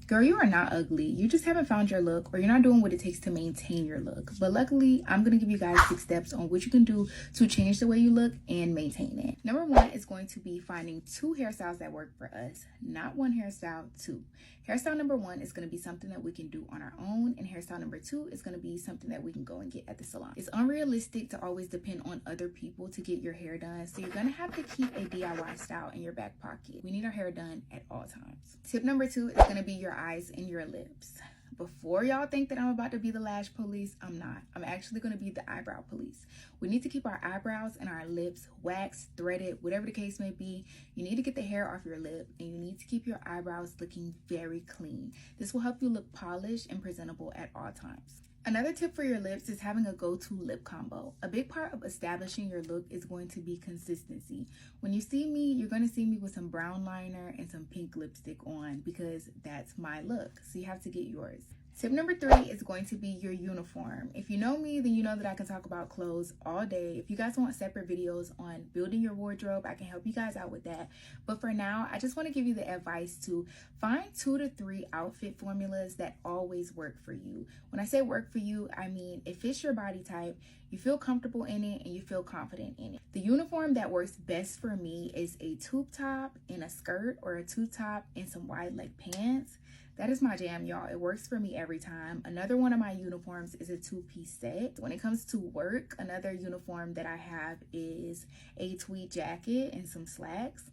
Girl, you are not ugly. You just haven't found your look, or you're not doing what it takes to maintain your look. But luckily, I'm going to give you guys 6 steps on what you can do to change the way you look and maintain it. Number 1 is going to be finding 2 hairstyles that work for us. Not 1 hairstyle, 2. Hairstyle number 1 is going to be something that we can do on our own, and hairstyle number 2 is going to be something that we can go and get at the salon. It's unrealistic to always depend on other people to get your hair done, so you're going to have to keep a DIY style in your back pocket. We need our hair done at all times. Tip number 2 is going to be your eyes and your lips. Before y'all think that I'm about to be the lash police, I'm not. I'm actually going to be the eyebrow police. We need to keep our eyebrows and our lips waxed, threaded, whatever the case may be. You need to get the hair off your lip, and you need to keep your eyebrows looking very clean. This will help you look polished and presentable at all times. Another tip for your lips is having a go-to lip combo. A big part of establishing your look is going to be consistency. When you see me, you're going to see me with some brown liner and some pink lipstick on, because that's my look. So you have to get yours. Tip number 3 is going to be your uniform. If you know me, then you know that I can talk about clothes all day. If you guys want separate videos on building your wardrobe, I can help you guys out with that. But for now, I just want to give you the advice to find 2 to 3 outfit formulas that always work for you. When I say work for you, I mean it fits your body type, you feel comfortable in it, and you feel confident in it. The uniform that works best for me is a tube top and a skirt, or a tube top and some wide leg pants. That is my jam, y'all. It works for me every time. Another one of my uniforms is a 2-piece set. When it comes to work, another uniform that I have is a tweed jacket and some slacks.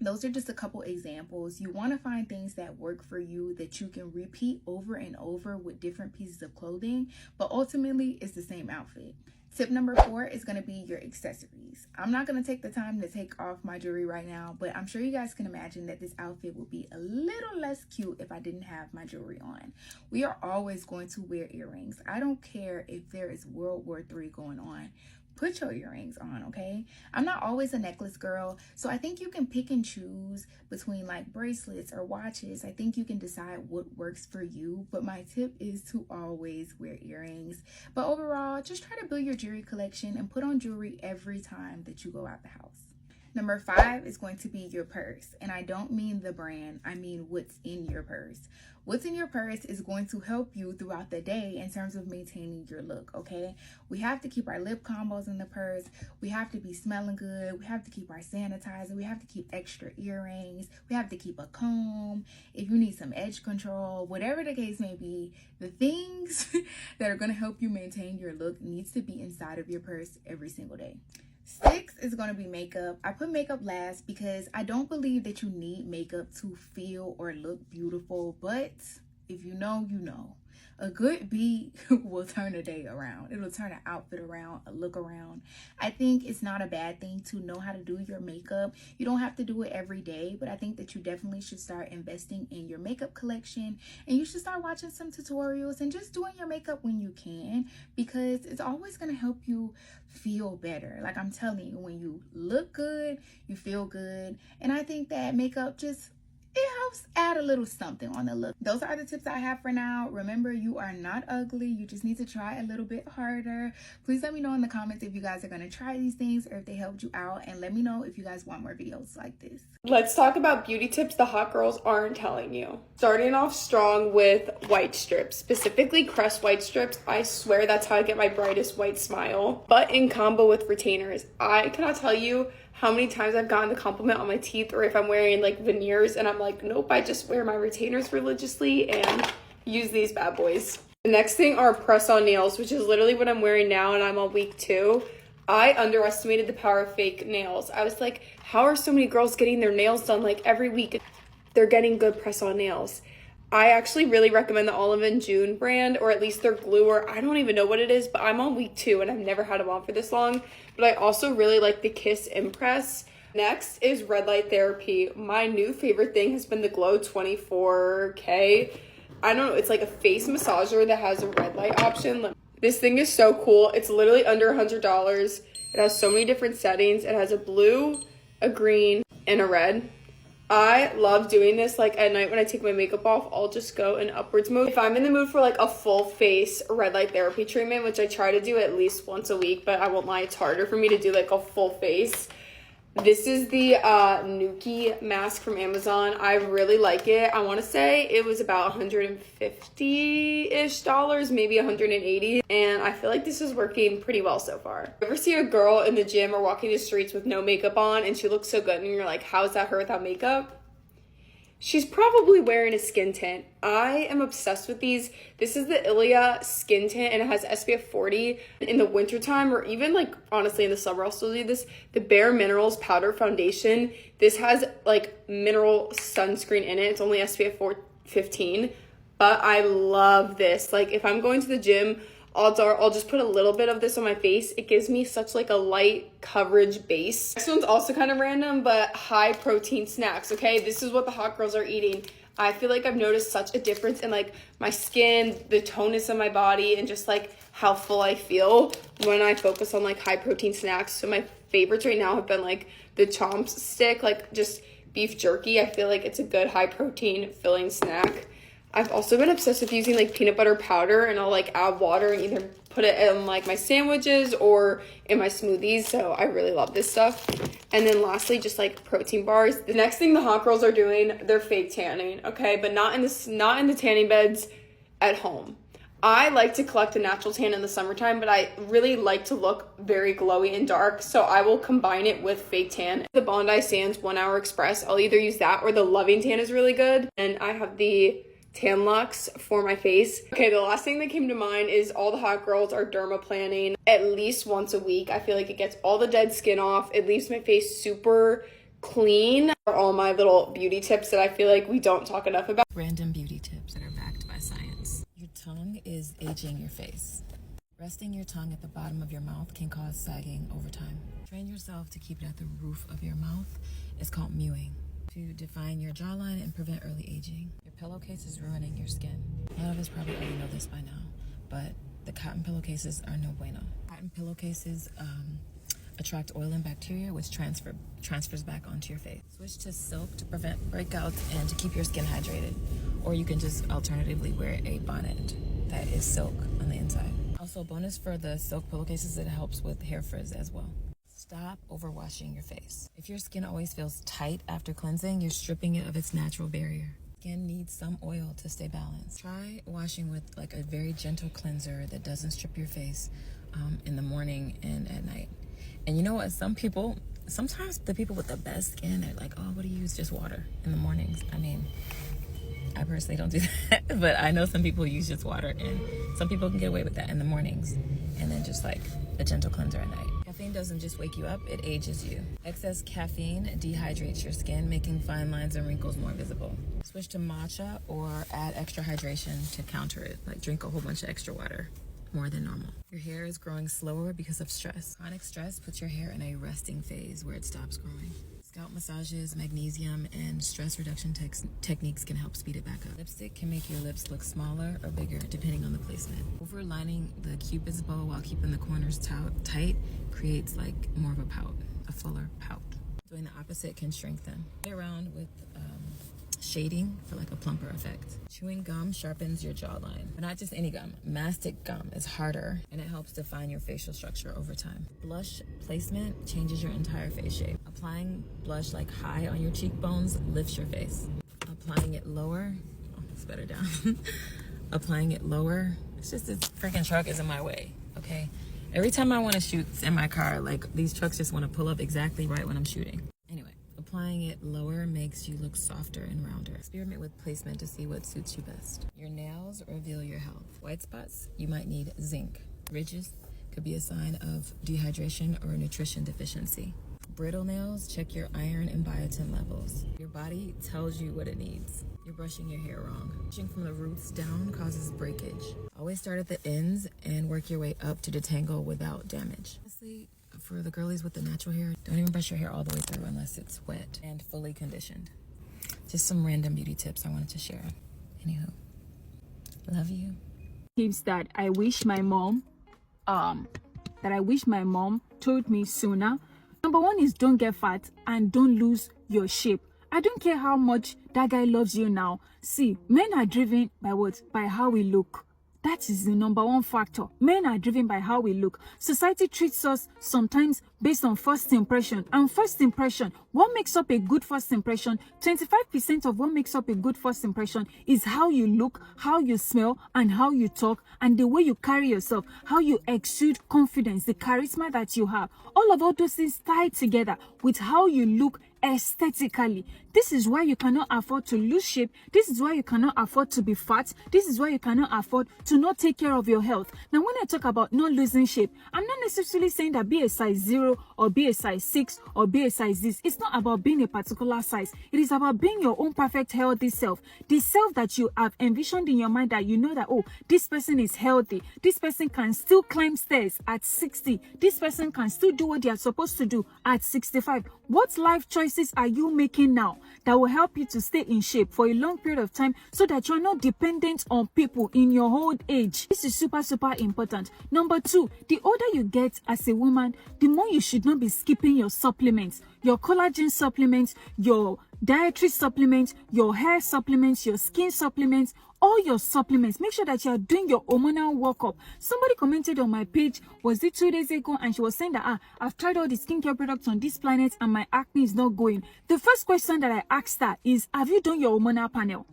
Those are just a couple examples. You want to find things that work for you that you can repeat over and over with different pieces of clothing, but ultimately it's the same outfit. Tip number 4 is going to be your accessories. I'm not going to take the time to take off my jewelry right now, but I'm sure you guys can imagine that this outfit would be a little less cute if I didn't have my jewelry on. We are always going to wear earrings. I don't care if there is World War III going on. Put your earrings on, okay? I'm not always a necklace girl, so I think you can pick and choose between like bracelets or watches. I think you can decide what works for you, but my tip is to always wear earrings. But overall, just try to build your jewelry collection and put on jewelry every time that you go out the house. Number 5 is going to be your purse. And I don't mean the brand, I mean what's in your purse. What's in your purse is going to help you throughout the day in terms of maintaining your look, okay? We have to keep our lip combos in the purse. We have to be smelling good. We have to keep our sanitizer. We have to keep extra earrings. We have to keep a comb. If you need some edge control, whatever the case may be, the things that are going to help you maintain your look needs to be inside of your purse every single day. 6 is going to be makeup. I put makeup last because I don't believe that you need makeup to feel or look beautiful, but if you know, you know. A good beat will turn a day around. It'll turn an outfit around, a look around. I think it's not a bad thing to know how to do your makeup. You don't have to do it every day, but I think that you definitely should start investing in your makeup collection, and you should start watching some tutorials and just doing your makeup when you can, because it's always going to help you feel better. Like I'm telling you, when you look good, you feel good. And I think that makeup just, it helps add a little something on the look. Those are the tips I have for now. Remember, you are not ugly. You just need to try a little bit harder. Please let me know in the comments if you guys are going to try these things or if they helped you out. And let me know if you guys want more videos like this. Let's talk about beauty tips the hot girls aren't telling you. Starting off strong with white strips, specifically Crest white strips. I swear that's how I get my brightest white smile. But in combo with retainers, I cannot tell you how many times I've gotten the compliment on my teeth, or if I'm wearing like veneers and I'm like, nope, I just wear my retainers religiously and use these bad boys. The next thing are press-on nails, which is literally what I'm wearing now, and I'm on week 2. I underestimated the power of fake nails. I was like, how are so many girls getting their nails done like every week? They're getting good press-on nails. I actually really recommend the Olive & June brand, or at least their glue, or I don't even know what it is, but I'm on week 2 and I've never had them on for this long. But I also really like the Kiss Impress. Next is red light therapy. My new favorite thing has been the Glow 24K. I don't know, it's like a face massager that has a red light option. This thing is so cool. It's literally under $100. It has so many different settings. It has a blue, a green, and a red. I love doing this. Like at night when I take my makeup off, I'll just go in upwards mode. If I'm in the mood for like a full face red light therapy treatment, which I try to do at least once a week, but I won't lie, it's harder for me to do like a full face, This is the Nuki mask from Amazon. I really like it. I want to say it was about $150-ish, maybe $180. And I feel like this is working pretty well so far. You ever see a girl in the gym or walking the streets with no makeup on and she looks so good and you're like, how is that her without makeup? She's probably wearing a skin tint. I am obsessed with these. This is the Ilia skin tint and it has SPF 40. In the wintertime or even like honestly in the summer I'll still do this. The Bare Minerals powder foundation. This has like mineral sunscreen in it. It's only SPF 15. But I love this. Like if I'm going to the gym, I'll just put a little bit of this on my face. It gives me such like a light coverage base. This one's also kind of random, but high protein snacks, okay? This is what the hot girls are eating. I feel like I've noticed such a difference in like my skin, the tonus of my body, and just like how full I feel when I focus on like high protein snacks. So my favorites right now have been like the Chomps stick, like just beef jerky. I feel like it's a good high protein filling snack. I've also been obsessed with using like peanut butter powder, and I'll like add water and either put it in like my sandwiches or in my smoothies. So I really love this stuff. And then lastly, just like protein bars. The next thing the hot girls are doing, they're fake tanning, okay? But not in the tanning beds at home. I like to collect a natural tan in the summertime, but I really like to look very glowy and dark. So I will combine it with fake tan. The Bondi Sands 1 Hour Express, I'll either use that or the Loving Tan is really good. And I have the Tan Lux for my face. Okay, the last thing that came to mind is all the hot girls are dermaplaning at least once a week. I feel like it gets all the dead skin off. It leaves my face super clean. All my little beauty tips that I feel like we don't talk enough about. Random beauty tips that are backed by science. Your tongue is aging your face. Resting your tongue at the bottom of your mouth can cause sagging over time. Train yourself to keep it at the roof of your mouth. It's called mewing. To define your jawline and prevent early aging. Your pillowcase is ruining your skin. A lot of us probably already know this by now, but the cotton pillowcases are no bueno. Cotton pillowcases attract oil and bacteria, which transfers back onto your face. Switch to silk to prevent breakouts and to keep your skin hydrated. Or you can just alternatively wear a bonnet that is silk on the inside. Also, bonus for the silk pillowcases, it helps with hair frizz as well. Stop overwashing your face. If your skin always feels tight after cleansing, you're stripping it of its natural barrier. Skin needs some oil to stay balanced. Try washing with like a very gentle cleanser that doesn't strip your face in the morning and at night. And you know what? Sometimes the people with the best skin, they're like, oh, what do you use? Just water in the mornings. I mean, I personally don't do that, but I know some people use just water, and some people can get away with that in the mornings, and then just like a gentle cleanser at night. Caffeine doesn't just wake you up, it ages you. Excess caffeine dehydrates your skin, making fine lines and wrinkles more visible. Switch to matcha or add extra hydration to counter it, like drink a whole bunch of extra water, more than normal. Your hair is growing slower because of stress. Chronic stress puts your hair in a resting phase where it stops growing. Scalp massages, magnesium, and stress reduction techniques can help speed it back up. Lipstick can make your lips look smaller or bigger depending on the placement. Overlining the cupid's bow while keeping the corners tight creates like more of a pout, a fuller pout. Doing the opposite can shrink them. Play around with shading for like a plumper effect. Chewing gum sharpens your jawline, but not just any gum. Mastic gum is harder and it helps define your facial structure over time. Blush placement changes your entire face shape. Applying blush like high on your cheekbones lifts your face. Applying it lower, it's better down. Applying it lower, it's just this freaking truck is in my way, okay? Every time I want to shoot in my car, like these trucks just want to pull up exactly right when I'm shooting. Anyway. Applying it lower makes you look softer and rounder. Experiment with placement to see what suits you best. Your nails reveal your health. White spots, you might need zinc. Ridges could be a sign of dehydration or nutrition deficiency. Brittle nails, check your iron and biotin levels. Your body tells you what it needs. You're brushing your hair wrong. Brushing from the roots down causes breakage. Always start at the ends and work your way up to detangle without damage. Honestly, for the girlies with the natural hair, don't even brush your hair all the way through unless it's wet and fully conditioned. Just some random beauty tips I wanted to share. Anywho, love you. Tips that I wish my mom told me sooner. Number one is don't get fat and don't lose your shape. I don't care how much that guy loves you now. See, men are driven by what? By how we look. That is the number one factor. Men are driven by how we look. Society treats us sometimes based on first impression. And first impression, what makes up a good first impression? 25% of what makes up a good first impression is how you look, how you smell, and how you talk, and the way you carry yourself, how you exude confidence, the charisma that you have. All those things tied together with how you look aesthetically. This is why you cannot afford to lose shape. This is why you cannot afford to be fat. This is why you cannot afford to not take care of your health. Now, when I talk about not losing shape, I'm not necessarily saying that be a size 0 or be a size 6 or be a size this. It's not about being a particular size. It is about being your own perfect healthy self. The self that you have envisioned in your mind, that you know that, oh, this person is healthy. This person can still climb stairs at 60. This person can still do what they are supposed to do at 65. What life choices are you making now that will help you to stay in shape for a long period of time so that you're not dependent on people in your old age? This is super important. Number 2, the older you get as a woman, the more you should not be skipping your supplements, your collagen supplements, your dietary supplements, your hair supplements, your skin supplements, all your supplements. Make sure that you are doing your hormonal workup. Somebody commented on my page, was it 2 days ago, and she was saying that I've tried all the skincare products on this planet and my acne is not going. The first question that I asked her is, have you done your hormonal panel?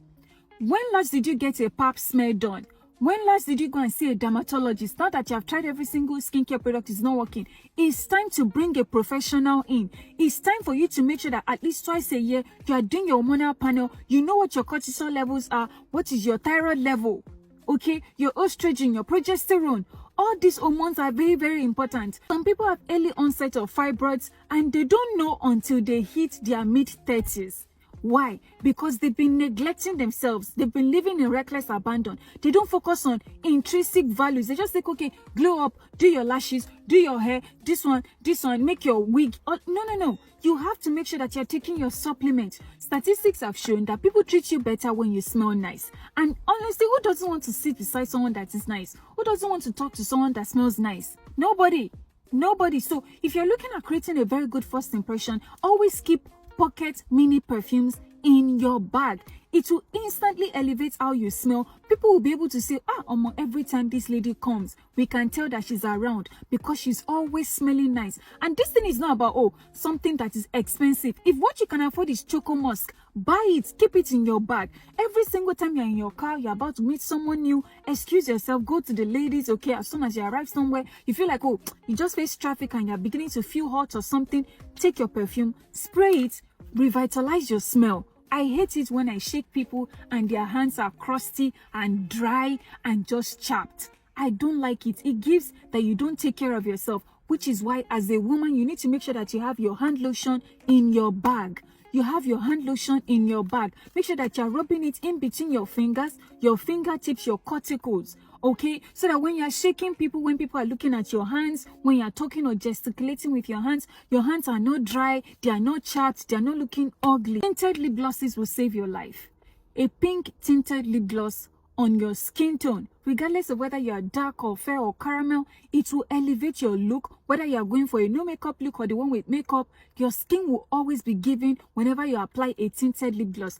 When last did you get a pap smear done? When last did you go and see a dermatologist? Now that you have tried every single skincare product is not working, it's time to bring a professional in. It's time for you to make sure that at least twice a year you are doing your hormonal panel. You know what your cortisol levels are, what is your thyroid level, okay, your estrogen, your progesterone. All these hormones are very important. Some people have early onset of fibroids and they don't know until they hit their mid-30s. Why? Because they've been neglecting themselves. They've been living in reckless abandon. They don't focus on intrinsic values. They just think, okay, glow up, do your lashes, do your hair, this one, make your wig. Oh, no. You have to make sure that you're taking your supplements. Statistics have shown that people treat you better when you smell nice. And honestly, who doesn't want to sit beside someone that is nice? Who doesn't want to talk to someone that smells nice? Nobody. So if you're looking at creating a very good first impression, always keep pocket mini perfumes in your bag. It will instantly elevate how you smell. People will be able to say, every time this lady comes, we can tell that she's around because she's always smelling nice. And this thing is not about, something that is expensive. If what you can afford is Choco Musk, buy it, keep it in your bag. Every single time you're in your car, you're about to meet someone new, excuse yourself, go to the ladies, okay, as soon as you arrive somewhere, you feel like, you just face traffic and you're beginning to feel hot or something, take your perfume, spray it, revitalize your smell. I hate it when I shake people and their hands are crusty and dry and just chapped. I don't like it. It gives that you don't take care of yourself, which is why as a woman, you need to make sure that you have your hand lotion in your bag. You have your hand lotion in your bag. Make sure that you're rubbing it in between your fingers, your fingertips, your cuticles. Okay, so that when you're shaking people, when people are looking at your hands, when you're talking or gesticulating with your hands are not dry, they are not chapped, they are not looking ugly. Tinted lip glosses will save your life. A pink tinted lip gloss on your skin tone, regardless of whether you are dark or fair or caramel, it will elevate your look. Whether you are going for a no makeup look or the one with makeup, your skin will always be giving whenever you apply a tinted lip gloss.